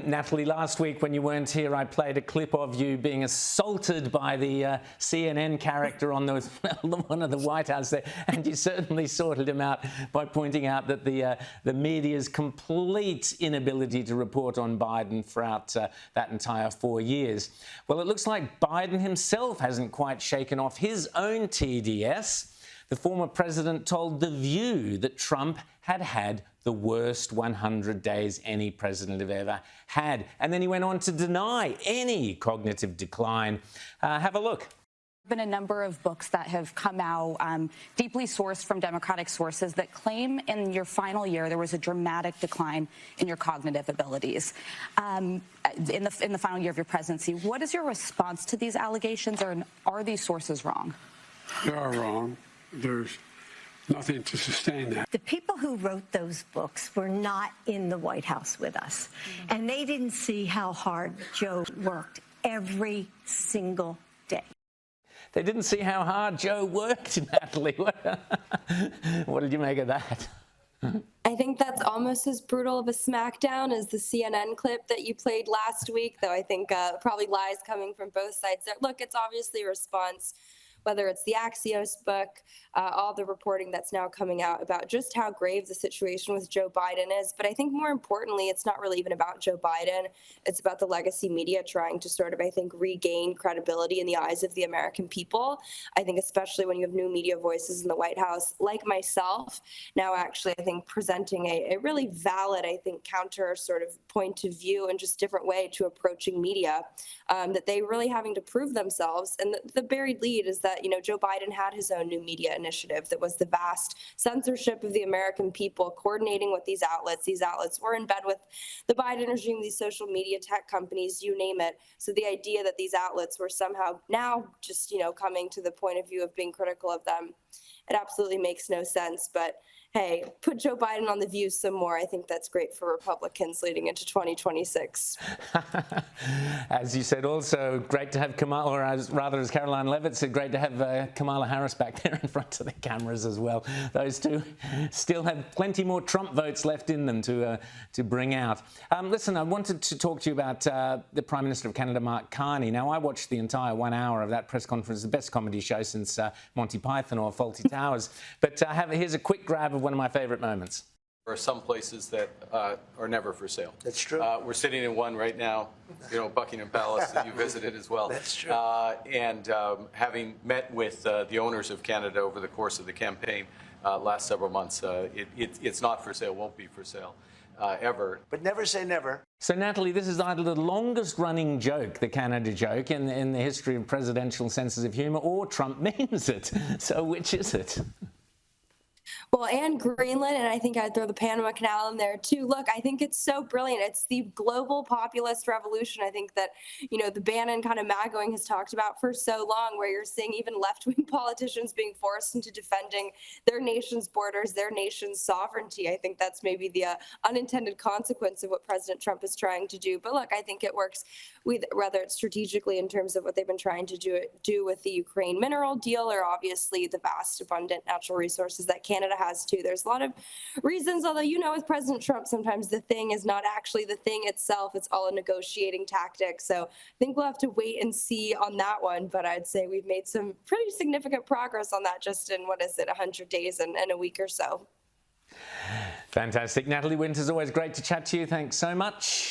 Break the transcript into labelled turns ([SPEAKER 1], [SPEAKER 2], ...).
[SPEAKER 1] Natalie, last week when you weren't here, I played a clip of you being assaulted by the CNN character on one of the White House there, and you certainly sorted him out by pointing out that the media's complete inability to report on Biden throughout that entire 4 years. Well, it looks like Biden himself hasn't quite shaken off his own TDS. The former president told The View that Trump had had the worst 100 days any president have ever had. And then he went on to deny any cognitive decline. Have a look.
[SPEAKER 2] There have been a number of books that have come out, deeply sourced from Democratic sources, that claim in your final year there was a dramatic decline in your cognitive abilities in the final year of your presidency. What is your response to these allegations, or are these sources wrong?
[SPEAKER 3] They are wrong. There's nothing to sustain that.
[SPEAKER 4] The people who wrote those books were not in the White House with us, and they didn't see how hard Joe worked every single day.
[SPEAKER 1] They didn't see how hard Joe worked, Natalie. What did you make of that?
[SPEAKER 5] I think that's almost as brutal of a smackdown as the CNN clip that you played last week, though I think probably lies coming from both sides there. Look, it's obviously a response, whether it's the Axios book, all the reporting that's now coming out about just how grave the situation with Joe Biden is. But I think more importantly, it's not really even about Joe Biden. It's about the legacy media trying to sort of, I think, regain credibility in the eyes of the American people. I think especially when you have new media voices in the White House, like myself, now actually, I think, presenting a really valid, I think, counter sort of point of view and just different way to approaching media, that they really having to prove themselves. And the buried lead is that, Joe Biden had his own new media initiative that was the vast censorship of the American people, coordinating with these outlets. These outlets were in bed with the Biden regime, these social media tech companies, you name it. So the idea that these outlets were somehow now just, coming to the point of view of being critical of them, it absolutely makes no sense. But hey, put Joe Biden on The View some more. I think that's great for Republicans leading into 2026.
[SPEAKER 1] As you said, also great to have Kamala, or as Caroline Levitt said, great to have Kamala Harris back there in front of the cameras as well. Those two still have plenty more Trump votes left in them to bring out. Listen, I wanted to talk to you about the Prime Minister of Canada, Mark Carney. Now, I watched the entire 1 hour of that press conference, the best comedy show since Monty Python or Fawlty Towers. But here's a quick grab of one of my favourite moments.
[SPEAKER 6] There are some places that are never for sale.
[SPEAKER 7] That's true.
[SPEAKER 6] We're sitting in one right now, Buckingham Palace that you visited as well.
[SPEAKER 7] That's true.
[SPEAKER 6] And having met with the owners of Canada over the course of the campaign last several months, it's not for sale, won't be for sale ever.
[SPEAKER 7] But never say never.
[SPEAKER 1] So, Natalie, this is either the longest-running joke, the Canada joke, in the history of presidential senses of humour, or Trump means it. So which is it?
[SPEAKER 5] Well, and Greenland, and I think I'd throw the Panama Canal in there too. Look, I think it's so brilliant. It's the global populist revolution. I think that, the Bannon kind of magoing has talked about for so long, where you're seeing even left-wing politicians being forced into defending their nation's borders, their nation's sovereignty. I think that's maybe the unintended consequence of what President Trump is trying to do. But look, I think it works whether it's strategically in terms of what they've been trying to do with the Ukraine mineral deal, or obviously the vast, abundant natural resources that Canada has too. There's a lot of reasons, although, with President Trump, sometimes the thing is not actually the thing itself. It's all a negotiating tactic. So I think we'll have to wait and see on that one. But I'd say we've made some pretty significant progress on that just in, 100 days and a week or so.
[SPEAKER 1] Fantastic. Natalie Winters, always great to chat to you. Thanks so much.